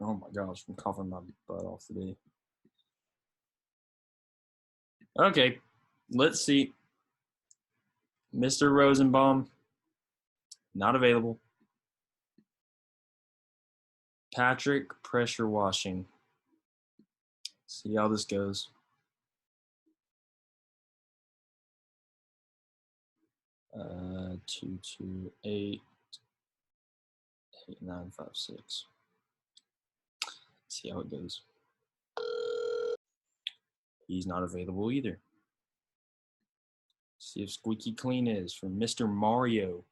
Oh my gosh, I'm coughing my butt off today. Okay, let's see. Mr. Rosenbaum, not available. Patrick, pressure washing. See how this goes. 228 8956. See how it goes. He's not available either. See if Squeaky Clean is from Mr. Mario.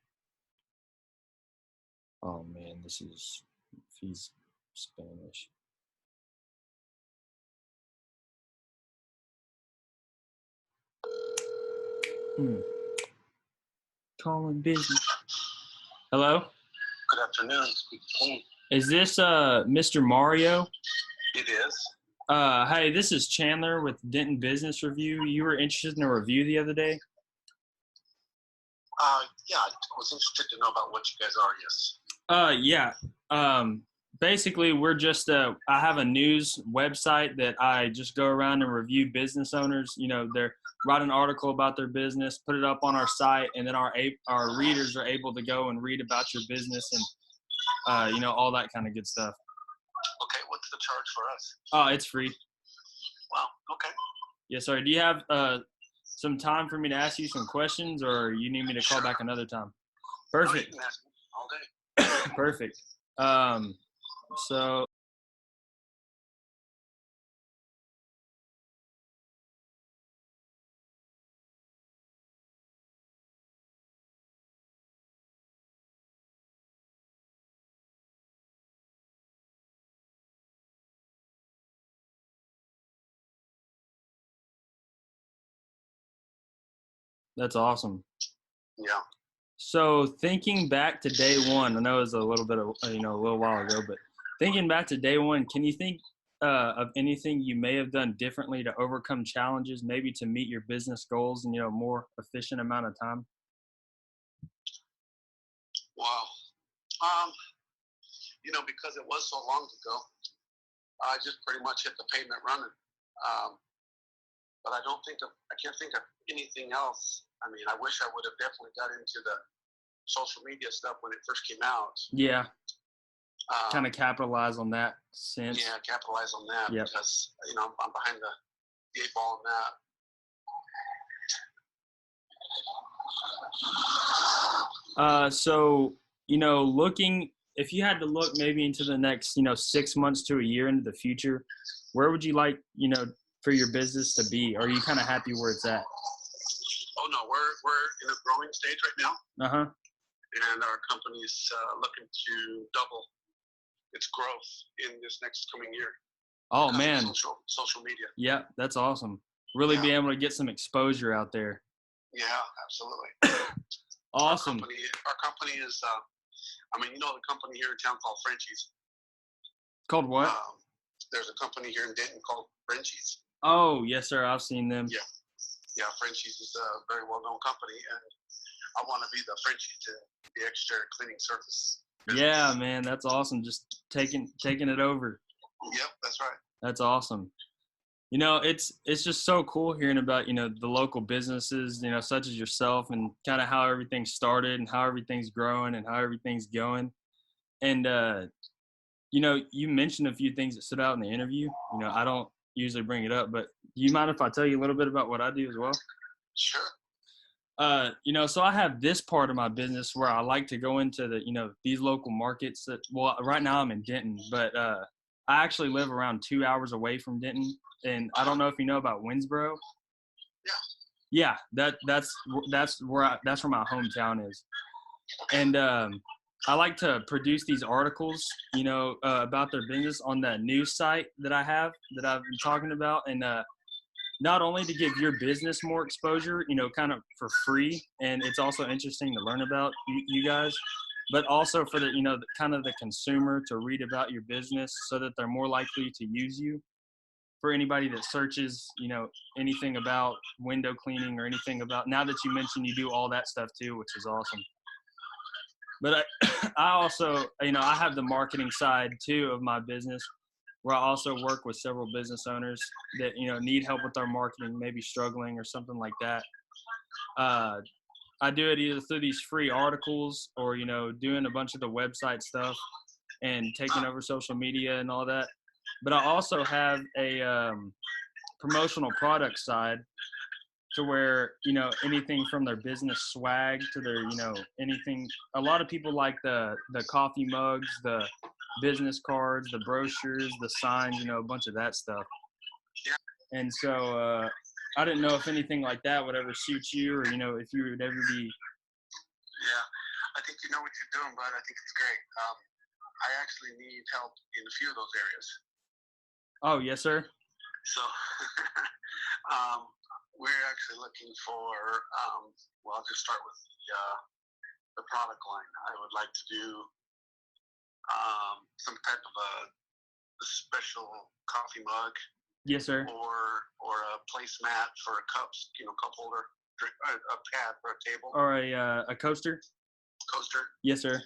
Oh man, this is if he's Spanish. Calling busy. Hello? Good afternoon. Squeaky Clean. Is this Mr. Mario? It is. Hey, this is Chandler with Denton Business Review. You were interested in a review the other day? Yeah, I was interested to know about what you guys are, yes. Yeah. Basically, we're just I have a news website that I just go around and review business owners. You know, they write an article about their business, put it up on our site, and then our readers are able to go and read about your business and you know, all that kind of good stuff. Okay, what's the charge for us? Oh, it's free. Wow. Okay. Yes, sir. Do you have some time for me to ask you some questions, or you need me to call back another time? Perfect. No, you can ask me all day. Perfect. So that's awesome. Yeah. So thinking back to day one, I know it was a little bit of, you know, a little while ago, but thinking back to day one, can you think of anything you may have done differently to overcome challenges, maybe to meet your business goals in, you know, more efficient amount of time? Wow. You know, because it was so long ago, I just pretty much hit the pavement running. But I can't think of anything else. I mean, I wish I would have definitely got into the social media stuff when it first came out. Yeah. Kind of capitalize on that sense. Yeah, capitalize on that. Yep. Because, you know, I'm behind the eight ball on that. So, you know, if you had to look maybe into the next, you know, 6 months to a year into the future, where would you like, you know, for your business to be? Are you kind of happy where it's at? Oh no, we're in a growing stage right now. Uh-huh. And our company is looking to double its growth in this next coming year. Oh man, social media. Yeah, that's awesome. Really be able to get some exposure out there. Yeah, absolutely. Awesome. Our company is, I mean, you know the company here in town called Frenchies. Called what? There's a company here in Denton called Frenchies. Oh, yes, sir. I've seen them. Yeah, Frenchies is a very well-known company, and I want to be the Frenchie to the exterior cleaning service business. Yeah, man, that's awesome. Just taking it over. Yep, that's right. That's awesome. You know, it's just so cool hearing about, you know, the local businesses, you know, such as yourself, and kind of how everything started and how everything's growing and how everything's going. And you know, you mentioned a few things that stood out in the interview. You know, I don't usually bring it up, but do you mind if I tell you a little bit about what I do as well? Sure. You know, so I have this part of my business where I like to go into the, you know, these local markets that, well, right now I'm in Denton, but I actually live around 2 hours away from Denton. And I don't know if you know about Winsboro. Yeah, that's where my hometown is. And I like to produce these articles, you know, about their business on the news site that I have that I've been talking about, and not only to give your business more exposure, you know, kind of for free, and it's also interesting to learn about you guys, but also for the, you know, kind of the consumer to read about your business so that they're more likely to use you. For anybody that searches, you know, anything about window cleaning or anything about, now that you mentioned you do all that stuff too, which is awesome. But I also, I have the marketing side too of my business, where I also work with several business owners that need help with their marketing, maybe struggling or something like that. Uh, I do it either through these free articles or doing a bunch of the website stuff and taking over social media and all that. But I also have a promotional product side to where anything from their business swag to their anything. A lot of people like the coffee mugs, the business cards, the brochures, the signs, a bunch of that stuff. And so I didn't know if anything like that would ever suit you, or if you would ever be. Yeah, I think you know what you're doing, bud. I think it's great. I actually need help in a few of those areas. Oh, yes, sir. So we're actually looking for, well, I'll just start with the product line. I would like to do some type of a special coffee mug. Yes, sir. Or a placemat for cups, cup holder, a pad for a table. Or a coaster. Coaster. Yes, sir.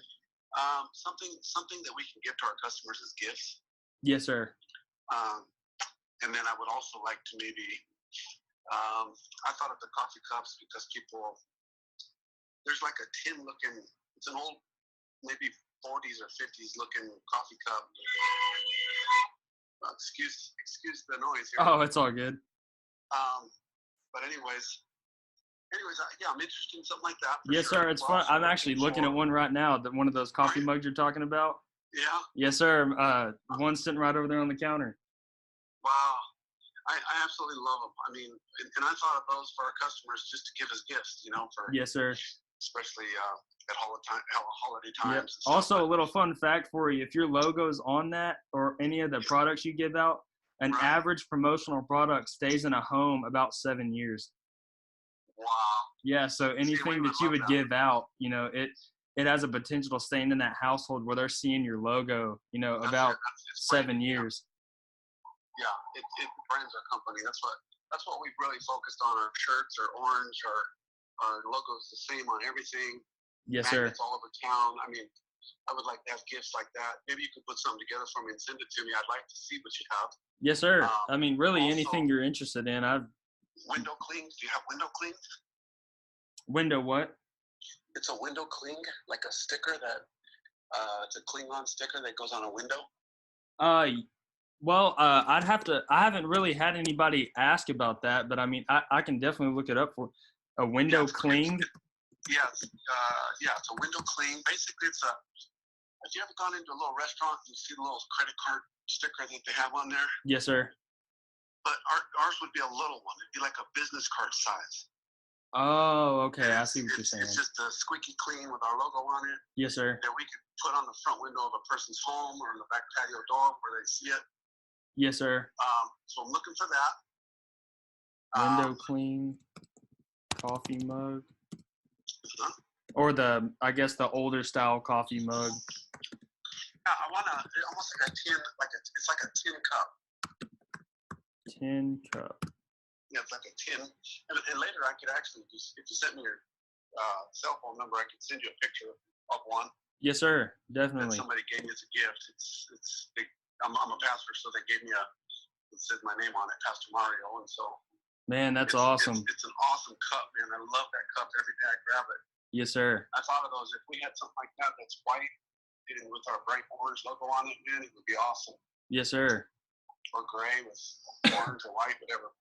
Something that we can give to our customers as gifts. Yes, sir. And then I would also like to maybe, I thought of the coffee cups because there's like a tin looking, it's an old, maybe 40s or 50s looking coffee cup. Excuse the noise here. Oh, it's all good. But anyways, yeah, I'm interested in something like that. Yes, sir. It's fun. I'm actually looking at one right now. One of those coffee mugs you're talking about. Yeah. Yes, sir. One sitting right over there on the counter. Wow. I absolutely love them. I mean, and I thought of those for our customers just to give as gifts, for. Yes, sir. Especially at holiday times. Yep. Also, a little fun fact for you: if your logo's on that or any of the products you give out, an average promotional product stays in a home about 7 years. Wow. Yeah. So anything that you would give out, it has a potential to stay in that household where they're seeing your logo, about 7 years. Yeah, it brands our company. That's what we've really focused on. Our shirts are orange, our logo's the same on everything. Yes, Magnets sir. all over town. I mean, I would like to have gifts like that. Maybe you could put something together for me and send it to me. I'd like to see what you have. Yes, sir. I mean, really, also, anything you're interested in. Window clings. Do you have window clings? Window what? It's a window cling, like a sticker that it's a Klingon sticker that goes on a window. Well, I haven't really had anybody ask about that, but I mean, I can definitely look it up for a window cling. It's a window cling. Basically, have you ever gone into a little restaurant and you see the little credit card sticker that they have on there? Yes, sir. But ours would be a little one. It'd be like a business card size. Oh, okay. I see what you're saying. It's just a squeaky clean with our logo on it. Yes, sir. That we could put on the front window of a person's home or in the back patio door where they see it. Yes, sir. So I'm looking for that. Window clean, coffee mug, or I guess the older style coffee mug. Yeah, I want almost like a tin, it's like a tin cup. Tin cup. Yeah, it's like a tin. And later I could actually, if you sent me your cell phone number, I could send you a picture of one. Yes, sir. Definitely. That somebody gave me as a gift. I'm a pastor, so they gave me it says my name on it, Pastor Mario, and so. Man, that's awesome. It's an awesome cup, man. I love that cup. Every day I grab it. Yes, sir. I thought of those. If we had something like that that's white and with our bright orange logo on it, man, it would be awesome. Yes, sir. Or gray with orange or white, whatever.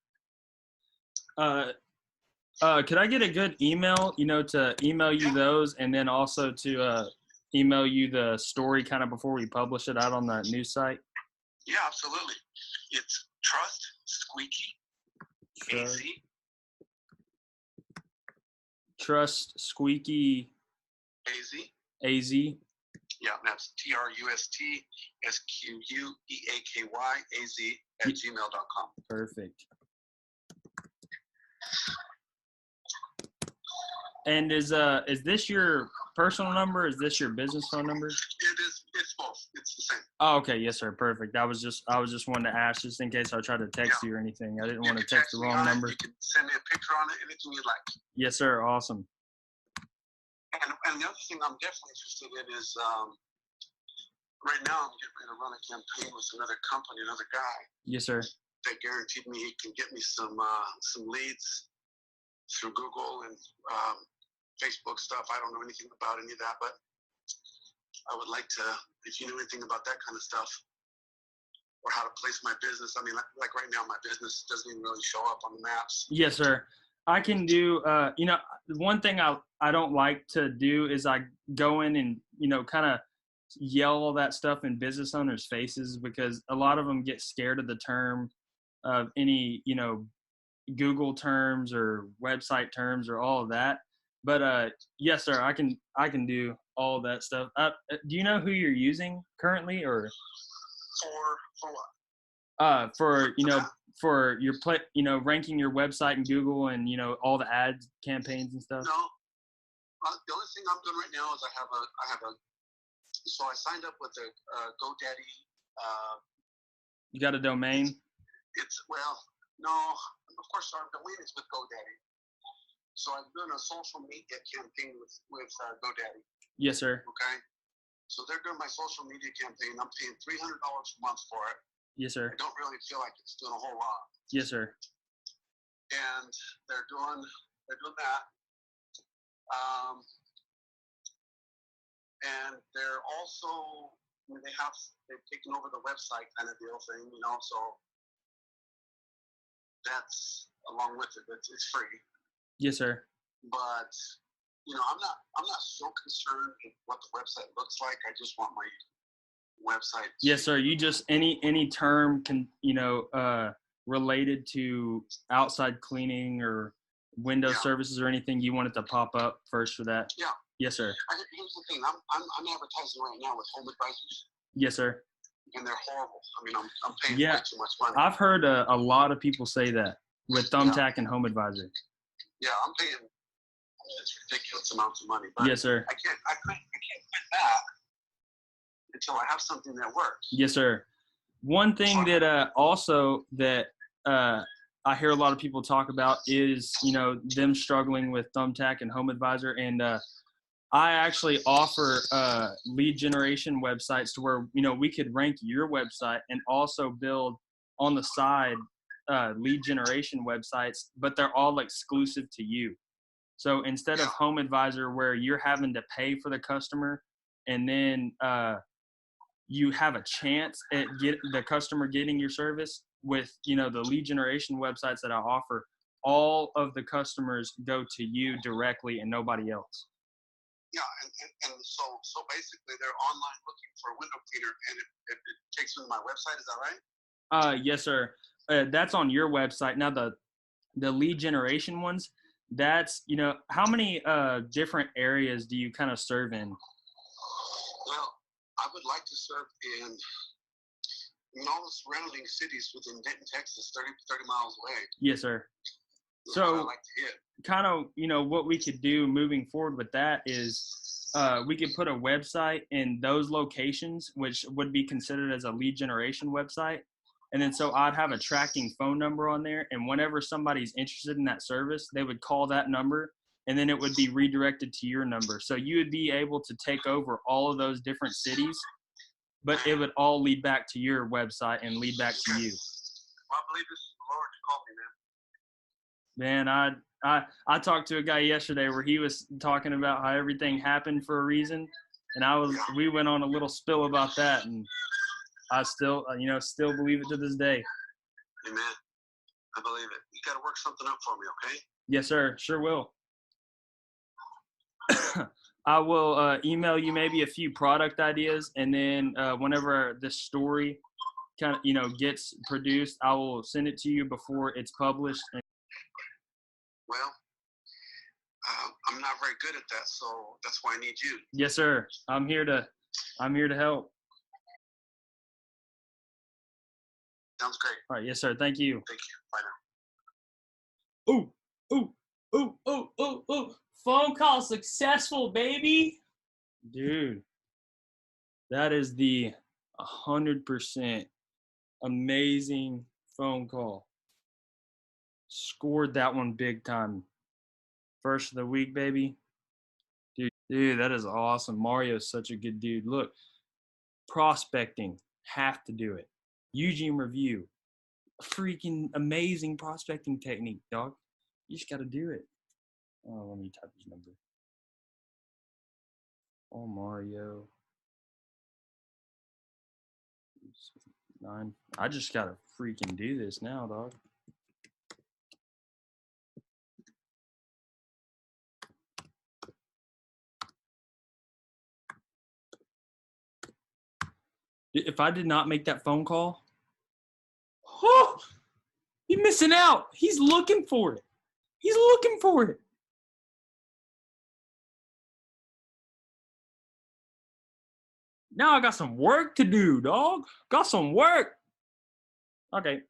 Could I get a good email, to email you those, and then also to email you the story kind of before we publish it out on the news site? Yeah, absolutely. It's Trust Squeaky AZ. Trust Squeaky AZ. Yeah, that's TRUSTSQUEAKYAZ@gmail.com. Perfect. And is this your personal number? Is this your business phone number? It is. It's both. It's the same. Oh, okay. Yes, sir. Perfect. I was just wanting to ask just in case I tried to text you or anything. I didn't want to text the wrong number. You can send me a picture on it, anything you'd like. Yes, sir. Awesome. And the other thing I'm definitely interested in is right now I'm getting ready to run a campaign with another company, another guy. Yes, sir. That guaranteed me he can get me some leads through Google and Facebook stuff. I don't know anything about any of that, but I would like to, if you know anything about that kind of stuff, or how to place my business. I mean, like right now, my business doesn't even really show up on the maps. Yes, sir. I can do, one thing I don't like to do is I go in and, kind of yell all that stuff in business owners' faces, because a lot of them get scared of the term of any, Google terms or website terms or all of that. But yes, sir, I can do all that stuff. Do you know who you're using currently, or For what? for your ranking your website in Google and all the ads campaigns and stuff? No, the only thing I'm doing right now is I have a. So I signed up with a GoDaddy. You got a domain? No, of course our domain is with GoDaddy. So I'm doing a social media campaign with GoDaddy. Yes, sir. Okay. So they're doing my social media campaign. I'm paying $300 a month for it. Yes, sir. I don't really feel like it's doing a whole lot. Yes, sir. And they're doing that. And they're also, they've taken over the website kind of deal thing, so that's along with it. It's free. Yes, sir. But I'm not so concerned with what the website looks like. I just want my website. Yes, sir. You just any term can related to outside cleaning or window services or anything, you want it to pop up first for that. Yeah. Yes, sir. Here's the thing. I'm advertising right now with Home Advisors. Yes, sir. And they're horrible. I mean, I'm paying way too much money. I've heard a lot of people say that with Thumbtack and Home Advisor. Yeah, I'm paying. It's ridiculous amounts of money. But yes, sir. I can't quit that until I have something that works. Yes, sir. One thing that also that I hear a lot of people talk about is them struggling with Thumbtack and Home Advisor, and I actually offer lead generation websites to where we could rank your website and also build on the side lead generation websites, but they're all exclusive to you. So instead of Home Advisor, where you're having to pay for the customer, and then you have a chance at the customer getting your service, with the lead generation websites that I offer, all of the customers go to you directly and nobody else. Yeah, and so basically they're online looking for a window cleaner, and it takes them to my website. Is that right? Yes, sir. That's on your website. Now the lead generation ones, that's how many different areas do you kind of serve in? Well, I would like to serve in all the surrounding cities within Denton, Texas, 30 miles away. Yes, sir. So kind of, what we could do moving forward with that is we could put a website in those locations, which would be considered as a lead generation website. And then so I'd have a tracking phone number on there. And whenever somebody's interested in that service, they would call that number, and then it would be redirected to your number. So you would be able to take over all of those different cities, but it would all lead back to your website and lead back to you. Well, I believe this is the Lord to call me, man. Man, I talked to a guy yesterday where he was talking about how everything happened for a reason, and we went on a little spill about that, and I still believe it to this day. Amen. I believe it. You got to work something up for me, okay? Yes, sir. Sure will. I will email you maybe a few product ideas, and then whenever this story kind of gets produced, I will send it to you before it's published. Well, I'm not very good at that, so that's why I need you. Yes, sir. I'm here to help. Sounds great. All right. Yes, sir. Thank you. Thank you. Bye now. Ooh. Phone call successful, baby. Dude, that is the 100% amazing phone call. Scored that one big time. First of the week, baby. Dude, that is awesome. Mario's such a good dude. Look, prospecting, have to do it. Eugene Review, freaking amazing prospecting technique, dog. You just got to do it. Oh, let me type his number. Oh, Mario. 9. I just got to freaking do this now, dog. If I did not make that phone call, oh, you're missing out. He's looking for it. He's looking for it. Now I got some work to do, dog. Got some work. Okay.